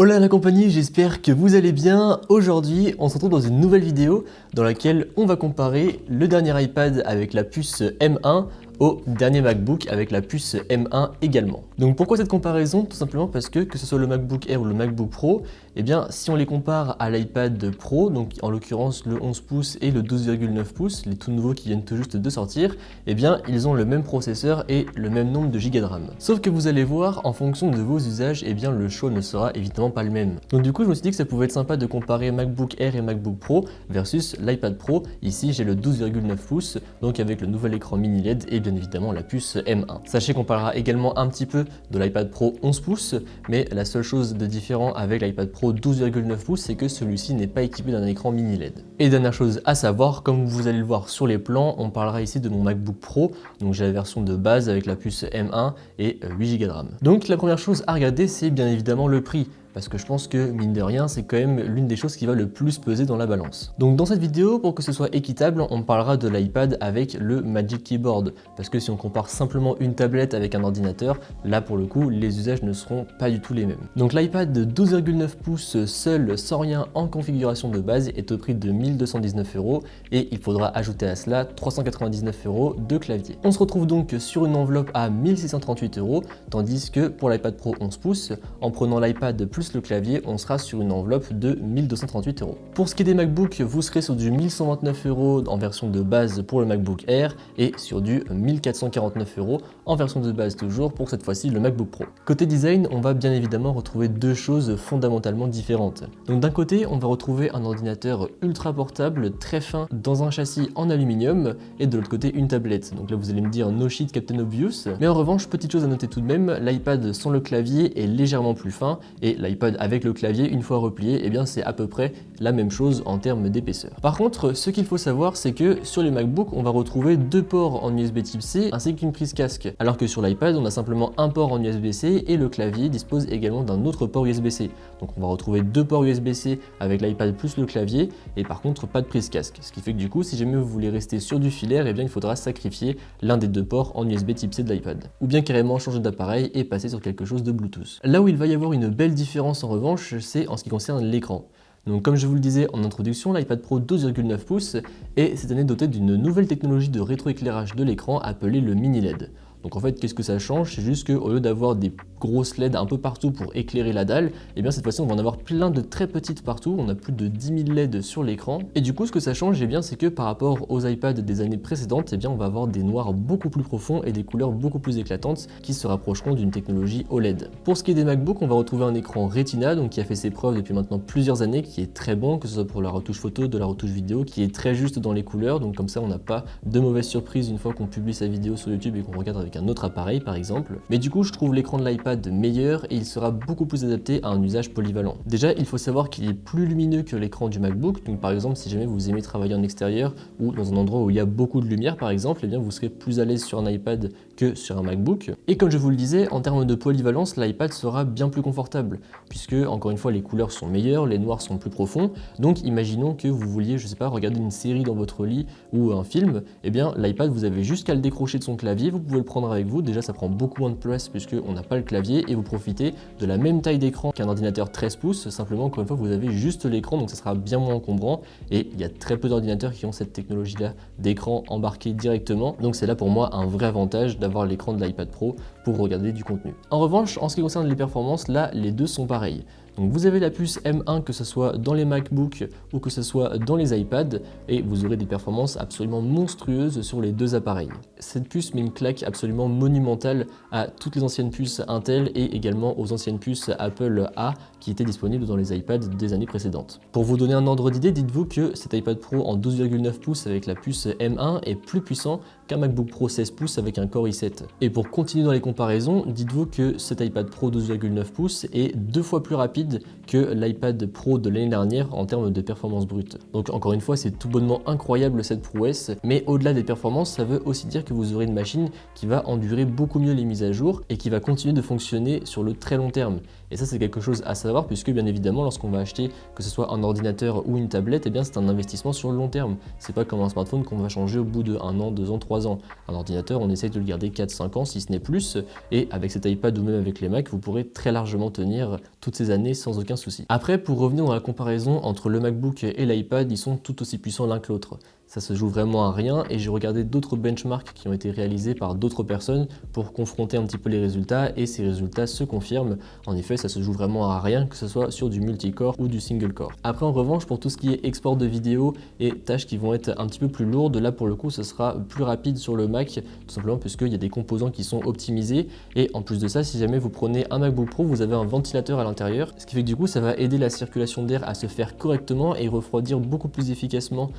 Hola la compagnie, j'espère que vous allez bien. Aujourd'hui, on se retrouve dans une nouvelle vidéo dans laquelle on va comparer le dernier iPad avec la puce M1 au dernier MacBook avec la puce M1 également. Donc pourquoi cette comparaison? Tout simplement parce que ce soit le MacBook Air ou le MacBook Pro, eh bien si on les compare à l'iPad Pro, donc en l'occurrence le 11 pouces et le 12,9 pouces, les tout nouveaux qui viennent tout juste de sortir, eh bien ils ont le même processeur et le même nombre de gigas de RAM. Sauf que vous allez voir, en fonction de vos usages, eh bien le choix ne sera évidemment pas le même. Donc du coup je me suis dit que ça pouvait être sympa de comparer MacBook Air et MacBook Pro versus l'iPad Pro. Ici j'ai le 12,9 pouces, donc avec le nouvel écran mini LED et bien évidemment la puce M1. Sachez qu'on parlera également un petit peu de l'iPad Pro 11 pouces, mais la seule chose de différent avec l'iPad Pro 12,9 pouces, c'est que celui-ci n'est pas équipé d'un écran mini LED. Et dernière chose à savoir, comme vous allez le voir sur les plans, on parlera ici de mon MacBook Pro, donc j'ai la version de base avec la puce M1 et 8 Go de RAM. Donc la première chose à regarder, c'est bien évidemment le prix. Parce que je pense que, mine de rien, c'est quand même l'une des choses qui va le plus peser dans la balance. Donc dans cette vidéo, pour que ce soit équitable, on parlera de l'iPad avec le Magic Keyboard. Parce que si on compare simplement une tablette avec un ordinateur, là pour le coup, les usages ne seront pas du tout les mêmes. Donc l'iPad de 12,9 pouces seul, sans rien en configuration de base, est au prix de 1219 € et il faudra ajouter à cela 399 € de clavier. On se retrouve donc sur une enveloppe à 1638 €, tandis que pour l'iPad Pro 11 pouces, en prenant l'iPad plus le clavier, on sera sur une enveloppe de 1238 €. Pour ce qui est des MacBooks, vous serez sur du 1129 € en version de base pour le MacBook Air et sur du 1449 € en version de base toujours pour cette fois-ci le MacBook Pro. Côté design, on va bien évidemment retrouver deux choses fondamentalement différentes. Donc d'un côté, on va retrouver un ordinateur ultra portable, très fin, dans un châssis en aluminium, et de l'autre côté une tablette. Donc là vous allez me dire no shit Captain Obvious, mais en revanche, petite chose à noter tout de même, l'iPad sans le clavier est légèrement plus fin et l'iPad avec le clavier, une fois replié, eh bien c'est à peu près la même chose en termes d'épaisseur. Par contre, ce qu'il faut savoir, c'est que sur les MacBooks, on va retrouver deux ports en USB Type C ainsi qu'une prise casque, alors que sur l'iPad, on a simplement un port en USB-C et le clavier dispose également d'un autre port USB-C. Donc on va retrouver deux ports USB-C avec l'iPad plus le clavier et par contre pas de prise casque. Ce qui fait que du coup, si jamais vous voulez rester sur du filaire, eh bien il faudra sacrifier l'un des deux ports en USB Type C de l'iPad. Ou bien carrément changer d'appareil et passer sur quelque chose de Bluetooth. Là où il va y avoir une belle différence en revanche, c'est en ce qui concerne l'écran. Donc comme je vous le disais en introduction, l'iPad Pro 12,9 pouces est cette année doté d'une nouvelle technologie de rétroéclairage de l'écran appelée le mini LED. Donc en fait, qu'est-ce que ça change? C'est juste qu'au lieu d'avoir des grosses LED un peu partout pour éclairer la dalle, et bien cette fois-ci on va en avoir plein de très petites partout, on a plus de 10 000 LED sur l'écran. Et du coup ce que ça change, bien c'est que par rapport aux iPads des années précédentes, bien on va avoir des noirs beaucoup plus profonds et des couleurs beaucoup plus éclatantes qui se rapprocheront d'une technologie OLED. Pour ce qui est des MacBooks, on va retrouver un écran Retina, donc qui a fait ses preuves depuis maintenant plusieurs années, qui est très bon, que ce soit pour la retouche photo, de la retouche vidéo, qui est très juste dans les couleurs, donc comme ça on n'a pas de mauvaises surprises une fois qu'on publie sa vidéo sur YouTube et qu'on regarde avec un autre appareil par exemple. Mais du coup je trouve l'écran de l'iPad meilleur et il sera beaucoup plus adapté à un usage polyvalent. Déjà il faut savoir qu'il est plus lumineux que l'écran du MacBook, donc par exemple si jamais vous aimez travailler en extérieur ou dans un endroit où il y a beaucoup de lumière par exemple, eh bien vous serez plus à l'aise sur un iPad que sur un MacBook. Et comme je vous le disais, en termes de polyvalence, l'iPad sera bien plus confortable puisque encore une fois les couleurs sont meilleures, les noirs sont plus profonds. Donc imaginons que vous vouliez, je sais pas, regarder une série dans votre lit ou un film, eh bien l'iPad vous avez juste qu'à le décrocher de son clavier, vous pouvez le prendre avec vous. Déjà ça prend beaucoup moins de place puisqu'on n'a pas le clavier et vous profitez de la même taille d'écran qu'un ordinateur 13 pouces, simplement encore une fois vous avez juste l'écran, donc ça sera bien moins encombrant et il y a très peu d'ordinateurs qui ont cette technologie là d'écran embarqué directement, donc c'est là pour moi un vrai avantage d'avoir l'écran de l'iPad Pro pour regarder du contenu. En revanche, en ce qui concerne les performances, là les deux sont pareils. Donc vous avez la puce M1 que ce soit dans les MacBooks ou que ce soit dans les iPads et vous aurez des performances absolument monstrueuses sur les deux appareils. Cette puce met une claque absolument monumentale à toutes les anciennes puces Intel et également aux anciennes puces Apple A qui étaient disponibles dans les iPads des années précédentes. Pour vous donner un ordre d'idée, dites-vous que cet iPad Pro en 12,9 pouces avec la puce M1 est plus puissant qu'un MacBook Pro 16 pouces avec un Core i7. Et pour continuer dans les comparaisons, dites-vous que cet iPad Pro 12,9 pouces est 2 fois plus rapide que l'iPad Pro de l'année dernière en termes de performance brute. Donc encore une fois, c'est tout bonnement incroyable cette prouesse, mais au-delà des performances, ça veut aussi dire que vous aurez une machine qui va endurer beaucoup mieux les mises à jour et qui va continuer de fonctionner sur le très long terme. Et ça c'est quelque chose à savoir puisque bien évidemment lorsqu'on va acheter que ce soit un ordinateur ou une tablette, eh bien c'est un investissement sur le long terme. C'est pas comme un smartphone qu'on va changer au bout de 1 an, 2 ans, 3 ans. Un ordinateur on essaye de le garder 4-5 ans si ce n'est plus, et avec cet iPad ou même avec les Mac vous pourrez très largement tenir toutes ces années sans aucun souci. Après, pour revenir dans la comparaison entre le MacBook et l'iPad, ils sont tout aussi puissants l'un que l'autre. Ça se joue vraiment à rien et j'ai regardé d'autres benchmarks qui ont été réalisés par d'autres personnes pour confronter un petit peu les résultats et ces résultats se confirment. En effet, ça se joue vraiment à rien que ce soit sur du multicore ou du single core. Après, en revanche, pour tout ce qui est export de vidéo et tâches qui vont être un petit peu plus lourdes, là pour le coup, ce sera plus rapide sur le Mac, tout simplement puisqu'il y a des composants qui sont optimisés et en plus de ça, si jamais vous prenez un MacBook Pro, vous avez un ventilateur à l'intérieur, ce qui fait que du coup, ça va aider la circulation d'air à se faire correctement et refroidir beaucoup plus efficacement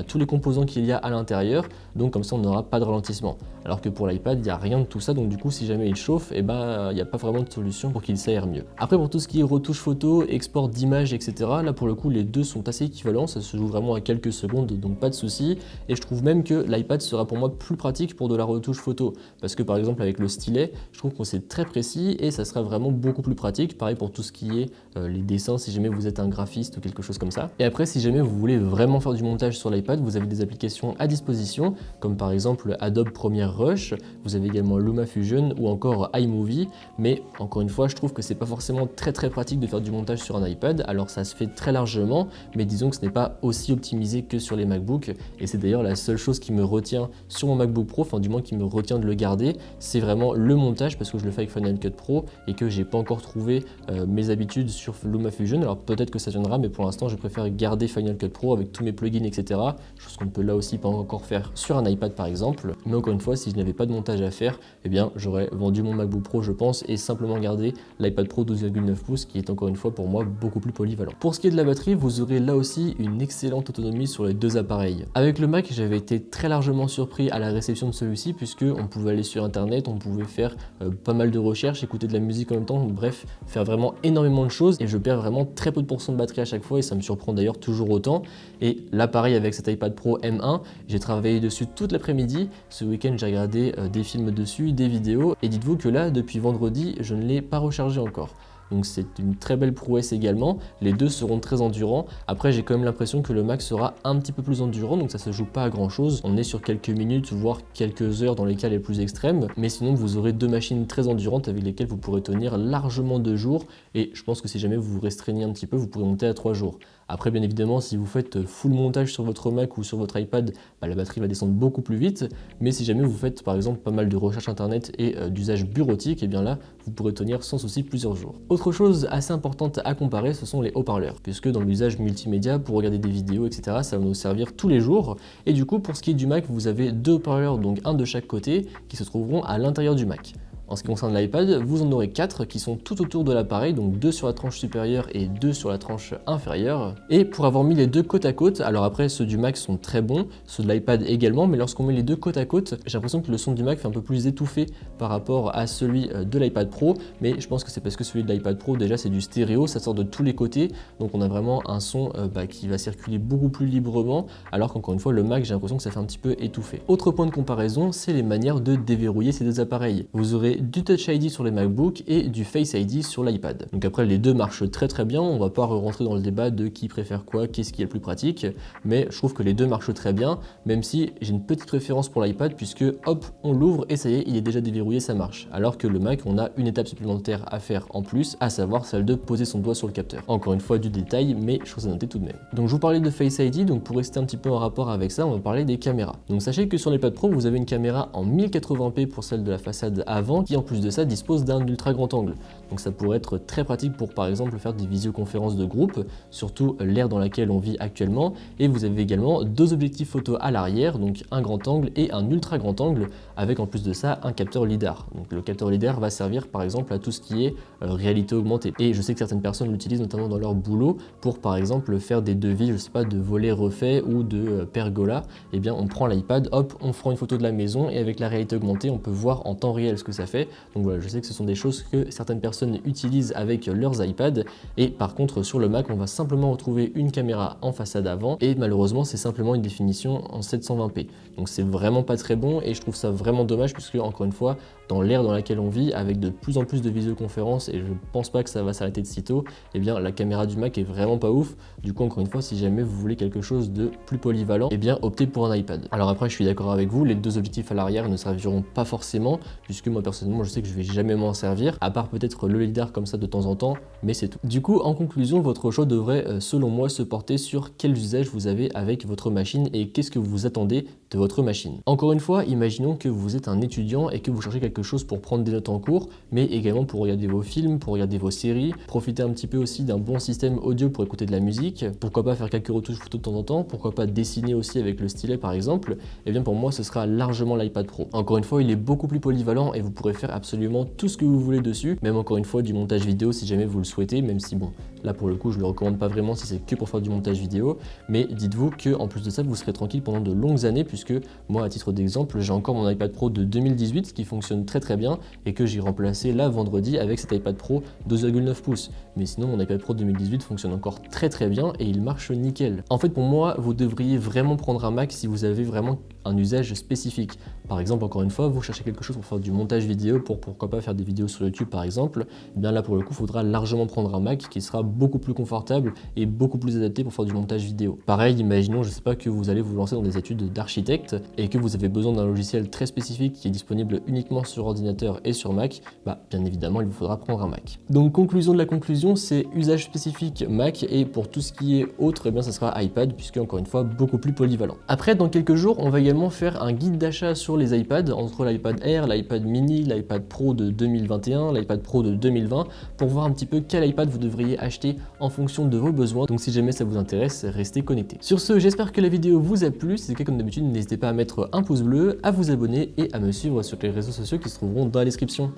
tous les composants qu'il y a à l'intérieur, donc comme ça on n'aura pas de ralentissement. Alors que pour l'iPad, il n'y a rien de tout ça, donc du coup si jamais il chauffe, il n'y a pas vraiment de solution pour qu'il s'aère mieux. Après pour tout ce qui est retouche photo, export d'images, etc., là pour le coup les deux sont assez équivalents, ça se joue vraiment à quelques secondes, donc pas de souci. Et je trouve même que l'iPad sera pour moi plus pratique pour de la retouche photo, parce que par exemple avec le stylet, je trouve que c'est très précis et ça sera vraiment beaucoup plus pratique. Pareil pour tout ce qui est les dessins, si jamais vous êtes un graphiste ou quelque chose comme ça. Et après si jamais vous voulez vraiment faire du montage sur l'iPad, vous avez des applications à disposition, comme par exemple Adobe Premiere Rush, vous avez également LumaFusion ou encore iMovie, mais encore une fois, je trouve que c'est pas forcément très pratique de faire du montage sur un iPad, alors ça se fait très largement, mais disons que ce n'est pas aussi optimisé que sur les MacBooks, et c'est d'ailleurs la seule chose qui me retient sur mon MacBook Pro, enfin du moins qui me retient de le garder, c'est vraiment le montage, parce que je le fais avec Final Cut Pro, et que j'ai pas encore trouvé mes habitudes sur LumaFusion, alors peut-être que ça viendra, mais pour l'instant je préfère garder Final Cut Pro avec tous mes plugins, etc., chose qu'on peut là aussi pas encore faire sur un iPad par exemple. Mais encore une fois, si je n'avais pas de montage à faire, eh bien j'aurais vendu mon MacBook Pro je pense et simplement gardé l'iPad Pro 12,9 pouces qui est encore une fois pour moi beaucoup plus polyvalent. Pour ce qui est de la batterie, vous aurez là aussi une excellente autonomie sur les deux appareils. Avec le Mac, j'avais été très largement surpris à la réception de celui-ci puisque on pouvait aller sur internet, on pouvait faire pas mal de recherches, écouter de la musique en même temps, bref, faire vraiment énormément de choses et je perds vraiment très peu de pourcents de batterie à chaque fois et ça me surprend d'ailleurs toujours autant. Et l'appareil avec cet iPad Pro M1, j'ai travaillé dessus toute l'après-midi. Ce week-end, j'ai regardé des films dessus, des vidéos. Et dites-vous que là, depuis vendredi, je ne l'ai pas rechargé encore. Donc c'est une très belle prouesse également, les deux seront très endurants. Après j'ai quand même l'impression que le Mac sera un petit peu plus endurant, donc ça se joue pas à grand chose. On est sur quelques minutes voire quelques heures dans les cas les plus extrêmes, mais sinon vous aurez deux machines très endurantes avec lesquelles vous pourrez tenir largement 2 jours, et je pense que si jamais vous vous restreignez un petit peu, vous pourrez monter à 3 jours. Après bien évidemment si vous faites full montage sur votre Mac ou sur votre iPad, la batterie va descendre beaucoup plus vite, mais si jamais vous faites par exemple pas mal de recherches internet et d'usage bureautique, et bien là vous pourrez tenir sans souci plusieurs jours. Autre chose assez importante à comparer, ce sont les haut-parleurs, puisque dans l'usage multimédia, pour regarder des vidéos, etc., ça va nous servir tous les jours. Et du coup, pour ce qui est du Mac, vous avez 2 haut-parleurs, donc un de chaque côté, qui se trouveront à l'intérieur du Mac. En ce qui concerne l'iPad, vous en aurez 4 qui sont tout autour de l'appareil, donc 2 sur la tranche supérieure et 2 sur la tranche inférieure. Et pour avoir mis les deux côte à côte, alors après ceux du Mac sont très bons, ceux de l'iPad également, mais lorsqu'on met les deux côte à côte, j'ai l'impression que le son du Mac fait un peu plus étouffé par rapport à celui de l'iPad Pro, mais je pense que c'est parce que celui de l'iPad Pro déjà c'est du stéréo, ça sort de tous les côtés, donc on a vraiment un son qui va circuler beaucoup plus librement, alors qu'encore une fois le Mac j'ai l'impression que ça fait un petit peu étouffé. Autre point de comparaison, c'est les manières de déverrouiller ces deux appareils. Vous aurez du Touch ID sur les MacBook et du Face ID sur l'iPad. Donc après les deux marchent très bien, on va pas rentrer dans le débat de qui préfère quoi, qu'est-ce qui est le plus pratique, mais je trouve que les deux marchent très bien, même si j'ai une petite préférence pour l'iPad puisque hop, on l'ouvre et ça y est, il est déjà déverrouillé, ça marche. Alors que le Mac, on a une étape supplémentaire à faire en plus, à savoir celle de poser son doigt sur le capteur. Encore une fois du détail, mais chose à noter tout de même. Donc je vous parlais de Face ID, donc pour rester un petit peu en rapport avec ça, on va parler des caméras. Donc sachez que sur l'iPad Pro, vous avez une caméra en 1080p pour celle de la façade avant, qui en plus de ça dispose d'un ultra grand angle. Donc ça pourrait être très pratique pour par exemple faire des visioconférences de groupe, surtout l'ère dans laquelle on vit actuellement. Et vous avez également 2 objectifs photo à l'arrière, donc un grand angle et un ultra grand angle, avec en plus de ça un capteur LiDAR. Donc le capteur LiDAR va servir par exemple à tout ce qui est réalité augmentée. Et je sais que certaines personnes l'utilisent notamment dans leur boulot pour par exemple faire des devis, je sais pas, de volets refaits ou de pergola. Et bien on prend l'iPad, hop, on prend une photo de la maison et avec la réalité augmentée on peut voir en temps réel ce que ça fait. fait. Donc voilà, je sais que ce sont des choses que certaines personnes utilisent avec leurs iPads et par contre sur le Mac on va simplement retrouver une caméra en façade avant et malheureusement c'est simplement une définition en 720p. Donc c'est vraiment pas très bon et je trouve ça vraiment dommage puisque encore une fois dans l'ère dans laquelle on vit avec de plus en plus de visioconférences et je pense pas que ça va s'arrêter de sitôt, eh bien la caméra du Mac est vraiment pas ouf. Du coup encore une fois si jamais vous voulez quelque chose de plus polyvalent, eh bien optez pour un iPad. Alors après je suis d'accord avec vous, les deux objectifs à l'arrière ne serviront pas forcément puisque moi personnellement je sais que je vais jamais m'en servir à part peut-être le LiDAR comme ça de temps en temps, mais c'est tout. Du coup en conclusion votre choix devrait selon moi se porter sur quels usages vous avez avec votre machine et qu'est-ce que vous attendez de votre machine. Encore une fois, imaginons que vous êtes un étudiant et que vous cherchez quelque chose pour prendre des notes en cours, mais également pour regarder vos films, pour regarder vos séries, profiter un petit peu aussi d'un bon système audio pour écouter de la musique, pourquoi pas faire quelques retouches photos de temps en temps, pourquoi pas dessiner aussi avec le stylet par exemple, et bien pour moi ce sera largement l'iPad Pro. Encore une fois, il est beaucoup plus polyvalent et vous pourrez faire absolument tout ce que vous voulez dessus, même encore une fois du montage vidéo si jamais vous le souhaitez, même si bon, là pour le coup je le recommande pas vraiment si c'est que pour faire du montage vidéo, mais dites-vous que en plus de ça vous serez tranquille pendant de longues années puisque moi à titre d'exemple j'ai encore mon iPad Pro de 2018 qui fonctionne très bien et que j'ai remplacé là vendredi avec cet iPad Pro 2,9 pouces. Mais sinon mon iPad Pro 2018 fonctionne encore très bien et il marche nickel. En fait pour moi vous devriez vraiment prendre un Mac si vous avez vraiment un usage spécifique. Par exemple encore une fois vous cherchez quelque chose pour faire du montage vidéo, pour pourquoi pas faire des vidéos sur YouTube par exemple, et bien là pour le coup il faudra largement prendre un Mac qui sera beaucoup plus confortable et beaucoup plus adapté pour faire du montage vidéo. Pareil, imaginons je sais pas que vous allez vous lancer dans des études d'architecte et que vous avez besoin d'un logiciel très spécifique qui est disponible uniquement sur ordinateur et sur Mac, bah bien évidemment il vous faudra prendre un Mac. Donc conclusion de la conclusion, c'est usage spécifique Mac et pour tout ce qui est autre, eh bien ça sera iPad puisque encore une fois beaucoup plus polyvalent. Après dans quelques jours on va également faire un guide d'achat sur les iPads entre l'iPad Air, l'iPad mini, l'iPad Pro de 2021, l'iPad Pro de 2020 pour voir un petit peu quel iPad vous devriez acheter en fonction de vos besoins. Donc si jamais ça vous intéresse, restez connectés. Sur ce, j'espère que la vidéo vous a plu. Si c'est le cas comme d'habitude, n'hésitez pas à mettre un pouce bleu, à vous abonner et à me suivre sur les réseaux sociaux qui se trouveront dans la description.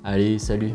Allez, salut!